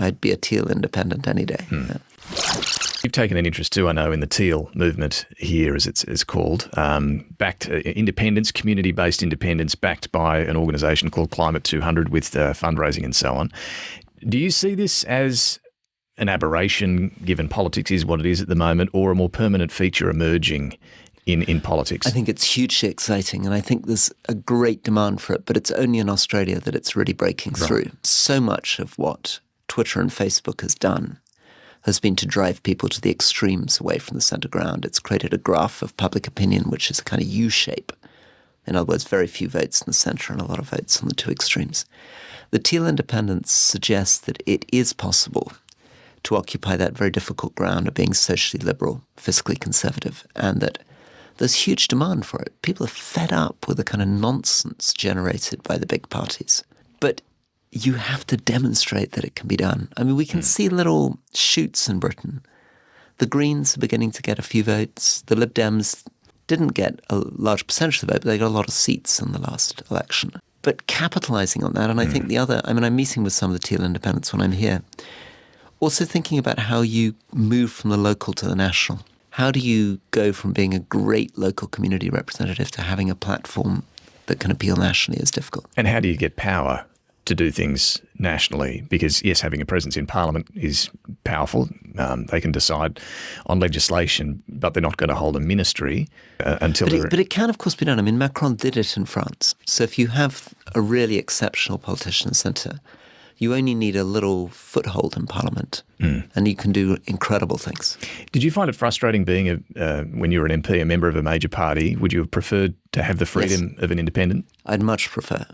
I'd be a teal independent any day. Yeah. You've taken an interest too, I know, in the teal movement here, as it's called, backed independence, community-based independence, backed by an organisation called Climate 200 with fundraising and so on. Do you see this as an aberration, given politics is what it is at the moment, or a more permanent feature emerging in politics? I think it's hugely exciting, and I think there's a great demand for it, but it's only in Australia that it's really breaking through. So much of what Twitter and Facebook has done has been to drive people to the extremes away from the centre ground. It's created a graph of public opinion, which is a kind of U-shape. In other words, very few votes in the centre and a lot of votes on the two extremes. The teal independence suggests that it is possible to occupy that very difficult ground of being socially liberal, fiscally conservative, and that there's huge demand for it. People are fed up with the kind of nonsense generated by the big parties. But you have to demonstrate that it can be done. I mean, we can see little shoots in Britain. The Greens are beginning to get a few votes. The Lib Dems didn't get a large percentage of the vote, but they got a lot of seats in the last election. But capitalising on that, and I think I'm meeting with some of the teal independents when I'm here, also thinking about how you move from the local to the national. How do you go from being a great local community representative to having a platform that can appeal nationally is difficult. And how do you get power to do things nationally? Because, yes, having a presence in Parliament is powerful. They can decide on legislation, but they're not going to hold a ministry until But it can, of course, be done. I mean, Macron did it in France. So if you have a really exceptional politician in the centre, you only need a little foothold in Parliament and you can do incredible things. Did you find it frustrating being, when you were an MP, a member of a major party? Would you have preferred to have the freedom of an independent? I'd much prefer.